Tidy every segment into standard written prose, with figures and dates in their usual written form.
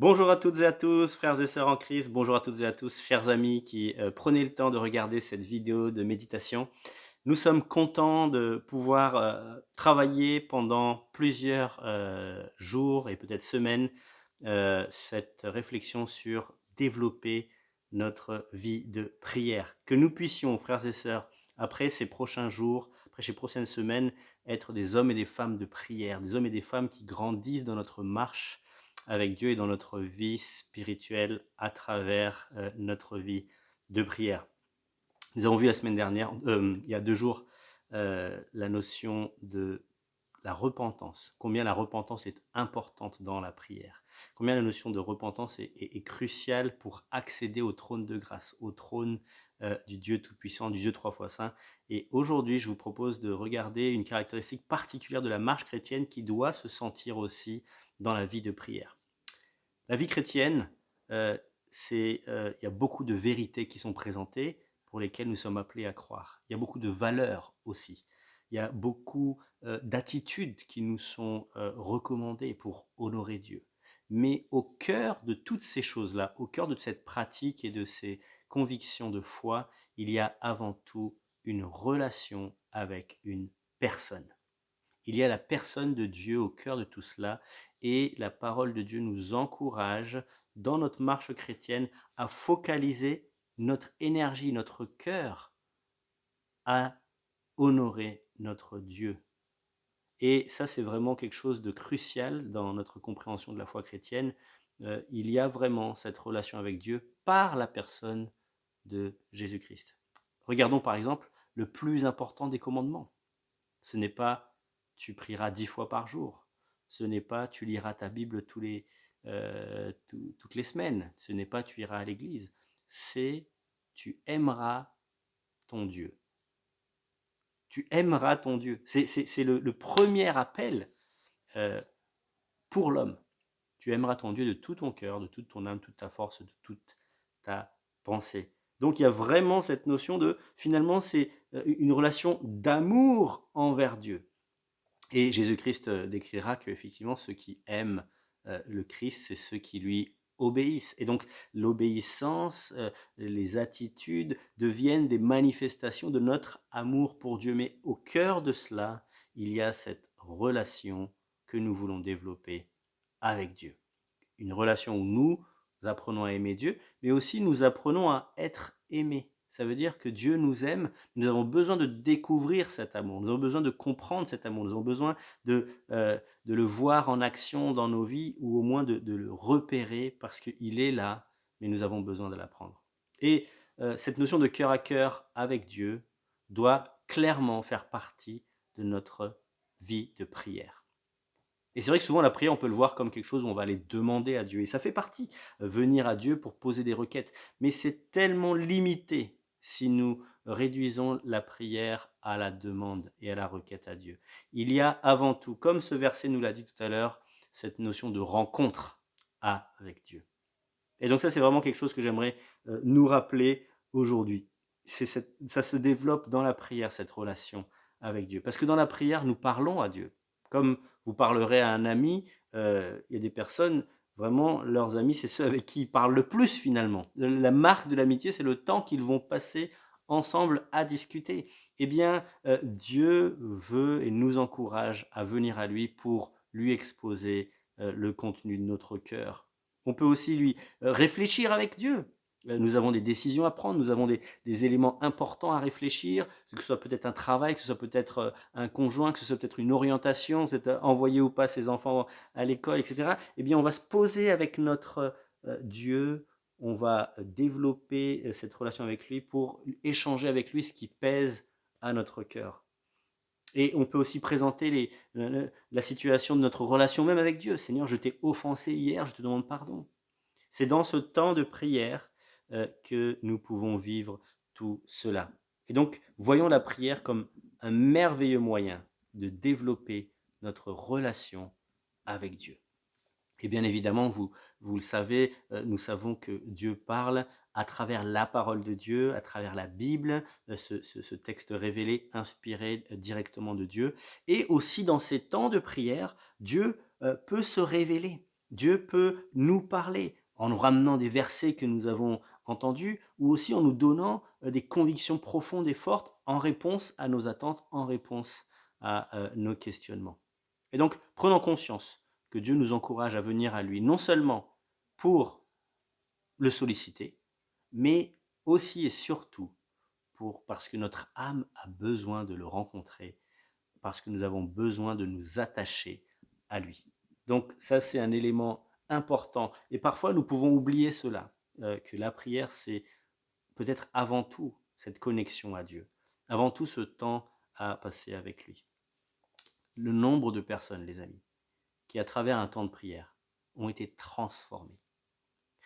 Bonjour à toutes et à tous, frères et sœurs en Christ. Bonjour à toutes et à tous, chers amis qui prenez le temps de regarder cette vidéo de méditation. Nous sommes contents de pouvoir travailler pendant plusieurs jours et peut-être semaines cette réflexion sur développer notre vie de prière. Que nous puissions, frères et sœurs, après ces prochains jours, après ces prochaines semaines, être des hommes et des femmes de prière, des hommes et des femmes qui grandissent dans notre marche avec Dieu et dans notre vie spirituelle à travers notre vie de prière. Nous avons vu la semaine dernière, il y a 2 jours, la notion de la repentance, combien la repentance est importante dans la prière, combien la notion de repentance est cruciale pour accéder au trône de grâce, au trône du Dieu Tout-Puissant, du Dieu 3 fois Saint. Et aujourd'hui, je vous propose de regarder une caractéristique particulière de la marche chrétienne qui doit se sentir aussi dans la vie de prière. La vie chrétienne, il y a beaucoup de vérités qui sont présentées pour lesquelles nous sommes appelés à croire. Il y a beaucoup de valeurs aussi. Il y a beaucoup d'attitudes qui nous sont recommandées pour honorer Dieu. Mais au cœur de toutes ces choses-là, au cœur de cette pratique et de ces convictions de foi, il y a avant tout une relation avec une personne. Il y a la personne de Dieu au cœur de tout cela et la parole de Dieu nous encourage dans notre marche chrétienne à focaliser notre énergie, notre cœur à honorer notre Dieu. Et ça, c'est vraiment quelque chose de crucial dans notre compréhension de la foi chrétienne. Il y a vraiment cette relation avec Dieu par la personne de Jésus-Christ. Regardons par exemple le plus important des commandements. Ce n'est pas tu prieras 10 fois par jour. Ce n'est pas tu liras ta Bible toutes les semaines. Ce n'est pas tu iras à l'église. C'est tu aimeras ton Dieu. Tu aimeras ton Dieu. C'est le premier appel euh, pour l'homme. Tu aimeras ton Dieu de tout ton cœur, de toute ton âme, toute ta force, de toute ta pensée. Donc il y a vraiment cette notion de, finalement, c'est une relation d'amour envers Dieu. Et Jésus-Christ décrira qu'effectivement, ceux qui aiment le Christ, c'est ceux qui lui obéissent. Et donc, l'obéissance, les attitudes deviennent des manifestations de notre amour pour Dieu. Mais au cœur de cela, il y a cette relation que nous voulons développer avec Dieu. Une relation où nous apprenons à aimer Dieu, mais aussi nous apprenons à être aimés. Ça veut dire que Dieu nous aime, nous avons besoin de découvrir cet amour, nous avons besoin de comprendre cet amour, nous avons besoin de le voir en action dans nos vies ou au moins de le repérer parce qu'il est là, mais nous avons besoin de l'apprendre. Et cette notion de cœur à cœur avec Dieu doit clairement faire partie de notre vie de prière. Et c'est vrai que souvent la prière, on peut le voir comme quelque chose où on va aller demander à Dieu. Et ça fait partie, venir à Dieu pour poser des requêtes. Mais c'est tellement limité si nous réduisons la prière à la demande et à la requête à Dieu. Il y a avant tout, comme ce verset nous l'a dit tout à l'heure, cette notion de rencontre avec Dieu. Et donc ça, c'est vraiment quelque chose que j'aimerais nous rappeler aujourd'hui. Ça se développe dans la prière, cette relation avec Dieu. Parce que dans la prière, nous parlons à Dieu. Comme vous parlerez à un ami, il y a des personnes, vraiment, leurs amis, c'est ceux avec qui ils parlent le plus finalement. La marque de l'amitié, c'est le temps qu'ils vont passer ensemble à discuter. Eh bien, Dieu veut et nous encourage à venir à lui pour lui exposer le contenu de notre cœur. On peut aussi lui réfléchir avec Dieu. Nous avons des décisions à prendre, nous avons des éléments importants à réfléchir, que ce soit peut-être un travail, que ce soit peut-être un conjoint, que ce soit peut-être une orientation, peut-être envoyer ou pas ses enfants à l'école, etc. Eh bien, on va se poser avec notre Dieu, on va développer cette relation avec lui pour échanger avec lui ce qui pèse à notre cœur. Et on peut aussi présenter la situation de notre relation même avec Dieu. Seigneur, je t'ai offensé hier, je te demande pardon. C'est dans ce temps de prière que nous pouvons vivre tout cela. Et donc, voyons la prière comme un merveilleux moyen de développer notre relation avec Dieu. Et bien évidemment, vous le savez, nous savons que Dieu parle à travers la parole de Dieu, à travers la Bible, ce texte révélé, inspiré directement de Dieu. Et aussi dans ces temps de prière, Dieu peut se révéler. Dieu peut nous parler en nous ramenant des versets que nous avons entendus ou aussi en nous donnant des convictions profondes et fortes en réponse à nos attentes, en réponse à nos questionnements. Et donc, prenons conscience que Dieu nous encourage à venir à lui, non seulement pour le solliciter, mais aussi et surtout parce que notre âme a besoin de le rencontrer, parce que nous avons besoin de nous attacher à lui. Donc ça, c'est un élément important. Et parfois, nous pouvons oublier cela, que la prière, c'est peut-être avant tout cette connexion à Dieu, avant tout ce temps à passer avec lui. Le nombre de personnes, les amis, qui, à travers un temps de prière, ont été transformées,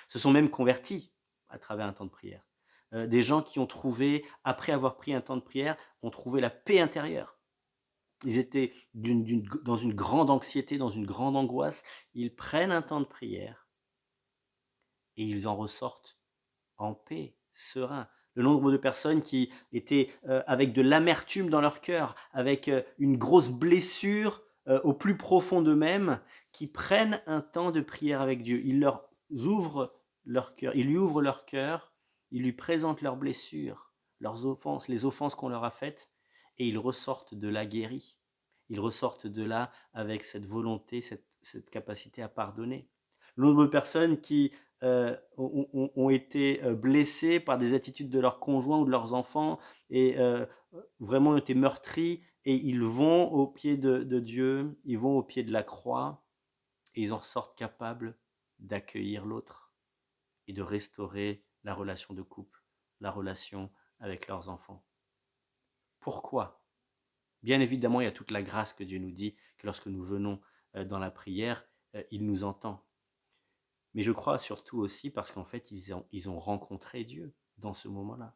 se sont même convertis à travers un temps de prière. Des gens qui ont trouvé, après avoir pris un temps de prière, ont trouvé la paix intérieure. Ils étaient dans une grande anxiété, dans une grande angoisse. Ils prennent un temps de prière et ils en ressortent en paix, sereins. Le nombre de personnes qui étaient avec de l'amertume dans leur cœur, avec une grosse blessure au plus profond d'eux-mêmes, qui prennent un temps de prière avec Dieu. Ils leur ouvrent leur cœur, ils lui ouvrent leur cœur, ils lui présentent leurs blessures, leurs offenses, les offenses qu'on leur a faites, et ils ressortent de là guéris. Ils ressortent de là avec cette volonté, cette capacité à pardonner. Le nombre de personnes qui ont été blessés par des attitudes de leurs conjoints ou de leurs enfants et vraiment ont été meurtris, et ils vont au pied de Dieu, ils vont au pied de la croix et ils en sortent capables d'accueillir l'autre et de restaurer la relation de couple, la relation avec leurs enfants. Pourquoi? Bien évidemment, il y a toute la grâce que Dieu nous dit, que lorsque nous venons dans la prière, il nous entend. Mais je crois surtout aussi parce qu'en fait, ils ont rencontré Dieu dans ce moment-là.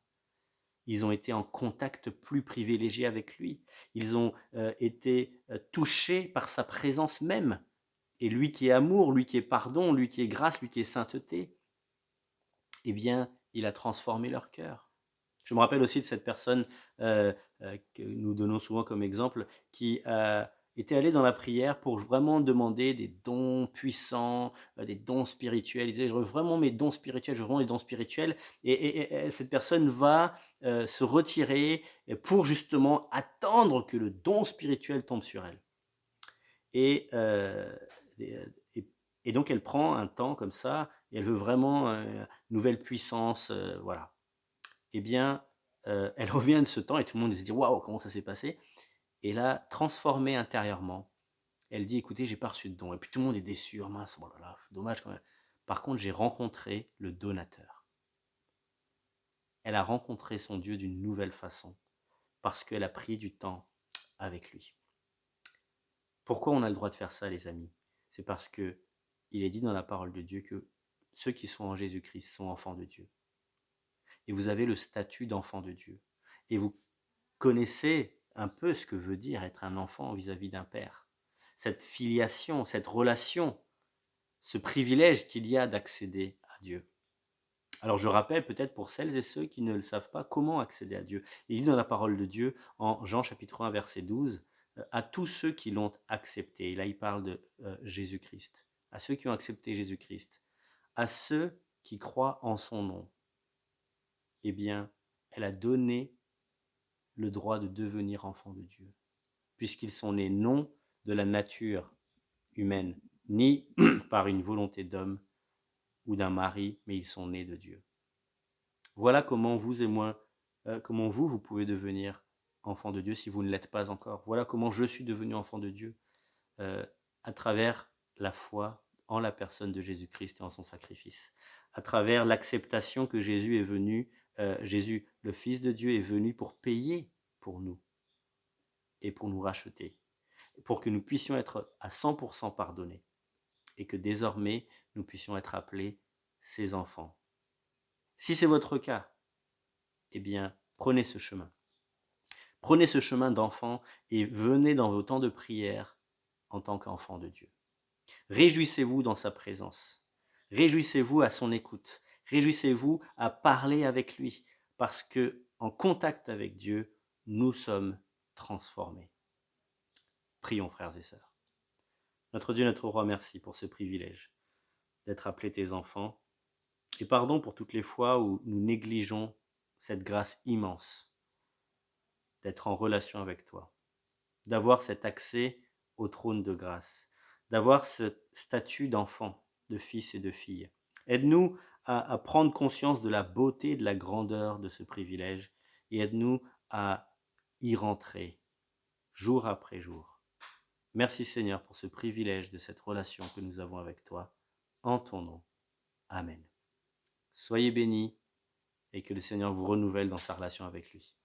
Ils ont été en contact plus privilégié avec lui. Ils ont été touchés par sa présence même. Et lui qui est amour, lui qui est pardon, lui qui est grâce, lui qui est sainteté, eh bien, il a transformé leur cœur. Je me rappelle aussi de cette personne que nous donnons souvent comme exemple, qui était allée dans la prière pour vraiment demander des dons puissants, des dons spirituels. Il disait, je veux vraiment mes dons spirituels, je veux vraiment les dons spirituels. Et cette personne va se retirer pour justement attendre que le don spirituel tombe sur elle. Et, et, et donc elle prend un temps comme ça, et elle veut vraiment une nouvelle puissance, voilà. Eh bien, elle revient de ce temps et tout le monde se dit waouh, comment ça s'est passé? Et là, transformée intérieurement, elle dit écoutez, j'ai pas reçu de don. Et puis tout le monde est déçu, oh mince, oh là là, dommage quand même. Par contre, j'ai rencontré le donateur. Elle a rencontré son Dieu d'une nouvelle façon parce qu'elle a pris du temps avec lui. Pourquoi on a le droit de faire ça, les amis? C'est parce que il est dit dans la parole de Dieu que ceux qui sont en Jésus-Christ sont enfants de Dieu. Et vous avez le statut d'enfant de Dieu. Et vous connaissez un peu ce que veut dire être un enfant vis-à-vis d'un père. Cette filiation, cette relation, ce privilège qu'il y a d'accéder à Dieu. Alors je rappelle peut-être pour celles et ceux qui ne le savent pas comment accéder à Dieu. Il dit dans la parole de Dieu en Jean chapitre 1 verset 12, à tous ceux qui l'ont accepté. Et là il parle de Jésus-Christ. À ceux qui ont accepté Jésus-Christ. À ceux qui croient en son nom. Eh bien, elle a donné le droit de devenir enfants de Dieu, puisqu'ils sont nés non de la nature humaine, ni par une volonté d'homme ou d'un mari, mais ils sont nés de Dieu. Voilà comment vous et moi, comment vous pouvez devenir enfant de Dieu si vous ne l'êtes pas encore. Voilà comment je suis devenu enfant de Dieu, à travers la foi en la personne de Jésus-Christ et en son sacrifice, à travers l'acceptation que Jésus est venu, Jésus, le Fils de Dieu, est venu pour payer pour nous et pour nous racheter, pour que nous puissions être à 100% pardonnés et que désormais nous puissions être appelés ses enfants. Si c'est votre cas, eh bien, prenez ce chemin. Prenez ce chemin d'enfant et venez dans vos temps de prière en tant qu'enfant de Dieu. Réjouissez-vous dans sa présence. Réjouissez-vous à son écoute. Réjouissez-vous à parler avec lui, parce que en contact avec Dieu, nous sommes transformés. Prions, frères et sœurs. Notre Dieu, notre Roi, merci pour ce privilège d'être appelés tes enfants. Et pardon pour toutes les fois où nous négligeons cette grâce immense d'être en relation avec toi, d'avoir cet accès au trône de grâce, d'avoir ce statut d'enfant, de fils et de fille. Aide-nous à prendre conscience de la beauté et de la grandeur de ce privilège et aide-nous à y rentrer jour après jour. Merci Seigneur pour ce privilège de cette relation que nous avons avec toi. En ton nom. Amen. Soyez bénis et que le Seigneur vous renouvelle dans sa relation avec lui.